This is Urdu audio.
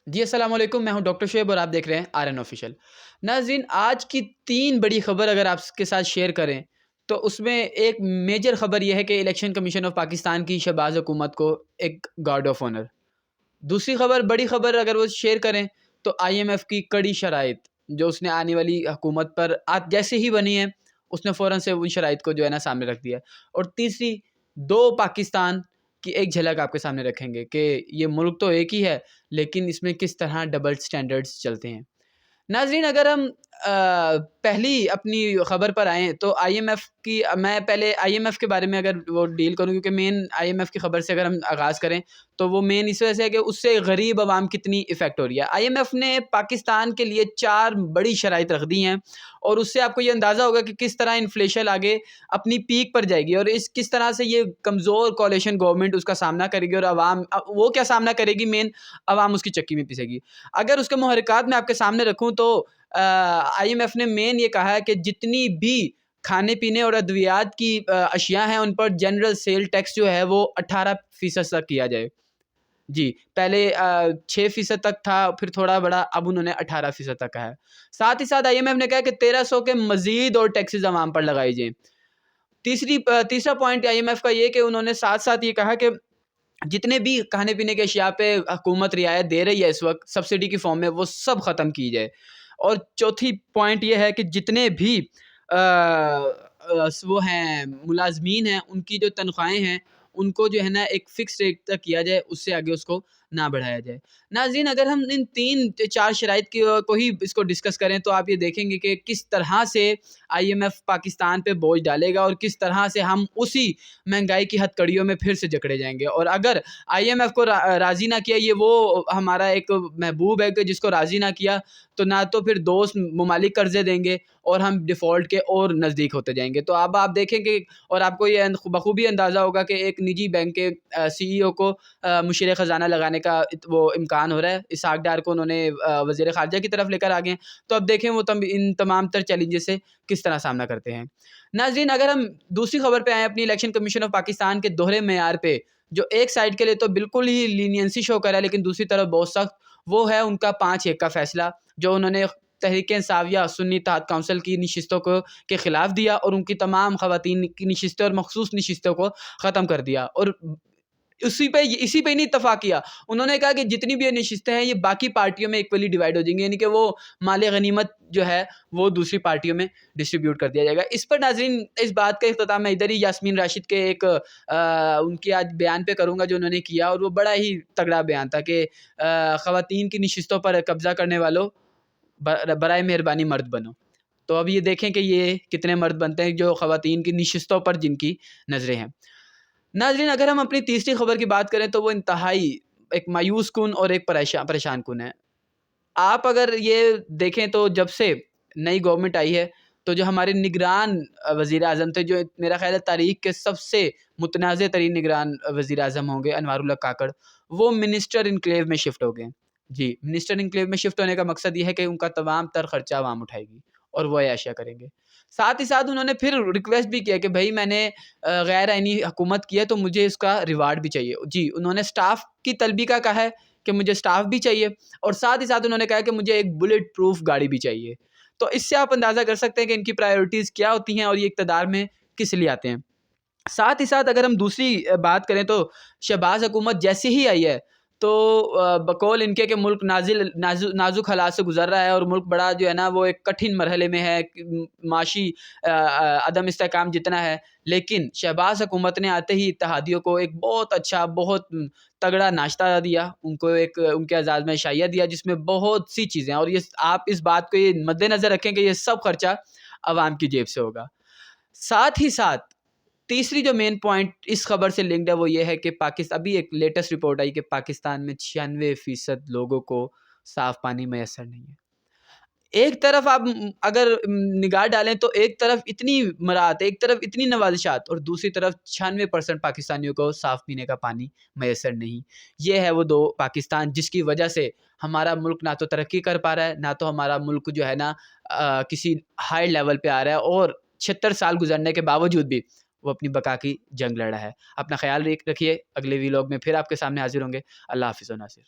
جی السلام علیکم، میں ہوں ڈاکٹر شعیب اور آپ دیکھ رہے ہیں RN آفیشیل۔ ناظرین، آج کی 3 بڑی خبر اگر آپ کے ساتھ شیئر کریں تو اس میں ایک میجر خبر یہ ہے کہ الیکشن کمیشن آف پاکستان کی شہباز حکومت کو ایک گارڈ آف آنر۔ دوسری خبر، بڑی خبر اگر وہ شیئر کریں تو IMF کی کڑی شرائط جو اس نے آنے والی حکومت پر جیسے ہی بنی ہے اس نے فوراً سے ان شرائط کو جو ہے نا سامنے رکھ دیا۔ اور تیسری، 2 پاکستان کی ایک جھلک آپ کے سامنے رکھیں گے کہ یہ ملک تو ایک ہی ہے لیکن اس میں کس طرح ڈبل سٹینڈرڈز چلتے ہیں۔ ناظرین، اگر ہم پہلی اپنی خبر پر آئیں تو IMF کی، میں پہلے IMF کے بارے میں اگر وہ ڈیل کروں کیونکہ مین IMF کی خبر سے اگر ہم آغاز کریں تو وہ مین اس وجہ سے ہے کہ اس سے غریب عوام کتنی افیکٹ ہو رہی ہے۔ IMF نے پاکستان کے لیے 4 بڑی شرائط رکھ دی ہیں اور اس سے آپ کو یہ اندازہ ہوگا کہ کس طرح انفلیشن آگے اپنی پیک پر جائے گی اور کس طرح سے یہ کمزور کولیشن گورنمنٹ اس کا سامنا کرے گی اور عوام وہ کیا سامنا کرے گی، مین عوام اس کی چکی میں پیسے گی۔ اگر اس کے محرکات میں آپ کے سامنے رکھوں تو IMF نے مین یہ کہا ہے کہ جتنی بھی کھانے پینے اور ادویات کی اشیاء ہیں ان پر جنرل سیل ٹیکس جو ہے وہ 18% تک کیا جائے۔ جی، پہلے 6% تک تھا، پھر تھوڑا بڑا، اب انہوں نے 18% تک کہا ہے۔ ساتھ ہی ساتھ IMF نے کہا کہ 1300 کے مزید اور ٹیکسز عوام پر لگائی جائیں۔ تیسرا پوائنٹ IMF کا یہ کہ انہوں نے ساتھ ساتھ یہ کہا کہ جتنے بھی کھانے پینے کے اشیاء پہ حکومت رعایت دے رہی ہے اس وقت سبسڈی کی فارم میں، وہ سب ختم کی جائے۔ اور چوتھی پوائنٹ یہ ہے کہ جتنے بھی وہ ہیں ملازمین ہیں ان کی جو تنخواہیں ہیں ان کو جو ہے نا ایک فکس ریٹ تک کیا جائے، اس سے آگے اس کو نہ بڑھایا جائے۔ ناظرین، اگر ہم ان 3-4 شرائط کو ہی اس کو ڈسکس کریں تو آپ یہ دیکھیں گے کہ کس طرح سے IMF پاکستان پہ بوجھ ڈالے گا اور کس طرح سے ہم اسی مہنگائی کی ہتھ کڑیوں میں پھر سے جکڑے جائیں گے۔ اور اگر IMF کو راضی نہ کیا، یہ وہ ہمارا ایک محبوب ہے کہ جس کو راضی نہ کیا تو نہ تو پھر دوست ممالک قرضے دیں گے اور ہم ڈیفالٹ کے اور نزدیک ہوتے جائیں گے۔ تو اب آپ دیکھیں کہ، اور آپ کو یہ بخوبی اندازہ ہوگا کہ ایک نجی بینک کے CEO کو مشیر خزانہ لگانے کا وہ امکان ہو رہا ہے۔ اسحاق ڈار کو انہوں نے وزیر خارجہ کی طرف لے کر آگئے ہیں۔ تو اب دیکھیں وہ ان تمام تر چیلنجز سے کس طرح سامنا کرتے ہیں۔ ناظرین، اگر ہم دوسری خبر پہ آئیں، اپنی الیکشن کمیشن آف پاکستان کے دوہرے معیار پہ، جو ایک سائڈ کے لیے تو بالکل ہی لینینسی شو کرا ہے لیکن دوسری طرف بہت سخت، وہ ہے ان کا 5-1 کا فیصلہ جو انہوں نے تحریک انصاف یا سنی اتحاد کونسل کی نشستوں کے خلاف دیا اور ان کی تمام خواتین کی نشستیں اور مخصوص نشستوں کو ختم کر دیا۔ اور اسی پہ نہیں اتفاق کیا، انہوں نے کہا کہ جتنی بھی یہ نشستیں ہیں یہ باقی پارٹیوں میں ایکولی ڈیوائڈ ہو جائیں گی، یعنی کہ وہ مال غنیمت جو ہے وہ دوسری پارٹیوں میں ڈسٹریبیوٹ کر دیا جائے گا۔ اس پر ناظرین، اس بات کا اختتام میں ادھر ہی یاسمین راشد کے ایک ان کی آج بیان پہ کروں گا جو انہوں نے کیا، اور وہ بڑا ہی تگڑا بیان تھا کہ خواتین کی نشستوں پر قبضہ کرنے والوں برائے مہربانی مرد بنو۔ تو اب یہ دیکھیں کہ یہ کتنے مرد بنتے ہیں جو خواتین کی نشستوں پر جن کی نظریں ہیں۔ ناظرین، اگر ہم اپنی تیسری خبر کی بات کریں تو وہ انتہائی ایک مایوس کن اور ایک پریشان کن ہے۔ آپ اگر یہ دیکھیں تو جب سے نئی گورنمنٹ آئی ہے تو جو ہمارے نگران وزیر اعظم تھے، جو میرا خیال ہے تاریخ کے سب سے متنازع ترین نگران وزیر اعظم ہوں گے، انوار اللہ کاکڑ، وہ منسٹر انکلیو میں شفٹ ہو گئے۔ جی، منسٹر انکلیو میں شفٹ ہونے کا مقصد یہ ہے کہ ان کا تمام تر خرچہ عوام اٹھائے گی اور وہ عیاشیاں کریں گے۔ ساتھ ہی ساتھ انہوں نے پھر ریکویسٹ بھی کیا کہ بھائی میں نے غیر آئینی حکومت کی ہے تو مجھے اس کا ریوارڈ بھی چاہیے۔ جی، انہوں نے سٹاف کی طلبی کا کہا ہے کہ مجھے سٹاف بھی چاہیے، اور ساتھ ہی ساتھ انہوں نے کہا کہ مجھے ایک بلٹ پروف گاڑی بھی چاہیے۔ تو اس سے آپ اندازہ کر سکتے ہیں کہ ان کی پرائیورٹیز کیا ہوتی ہیں اور یہ اقتدار میں کس لیے آتے ہیں۔ ساتھ ہی ساتھ اگر ہم دوسری بات کریں تو شہباز حکومت جیسے ہی آئی ہے تو بقول ان کے کہ ملک نازک حالات سے گزر رہا ہے اور ملک بڑا جو ہے نا وہ ایک کٹھن مرحلے میں ہے، معاشی عدم استحکام جتنا ہے، لیکن شہباز حکومت نے آتے ہی اتحادیوں کو ایک بہت اچھا، بہت تگڑا ناشتہ دیا، ان کو ایک ان کے اعزاز میں شائیہ دیا جس میں بہت سی چیزیں، اور یہ آپ اس بات کو یہ مد نظر رکھیں کہ یہ سب خرچہ عوام کی جیب سے ہوگا۔ ساتھ ہی ساتھ تیسری جو مین پوائنٹ اس خبر سے لنکڈ ہے وہ یہ ہے کہ ابھی ایک لیٹسٹ رپورٹ آئی کہ پاکستان میں 96% لوگوں کو صاف پانی میسر نہیں ہے۔ ایک طرف آپ اگر نگاہ ڈالیں تو ایک طرف اتنی مراعات، ایک طرف اتنی نوازشات، اور دوسری طرف 96% پاکستانیوں کو صاف پینے کا پانی میسر نہیں۔ یہ ہے وہ 2 پاکستان جس کی وجہ سے ہمارا ملک نہ تو ترقی کر پا رہا ہے، نہ تو ہمارا ملک جو ہے نا کسی ہائی لیول پہ آ رہا ہے، اور 76 سال گزرنے کے باوجود بھی وہ اپنی بقا کی جنگ لڑ رہا ہے۔ اپنا خیال رکھیے، اگلے ویلاگ میں پھر آپ کے سامنے حاضر ہوں گے۔ اللہ حافظ و ناصر۔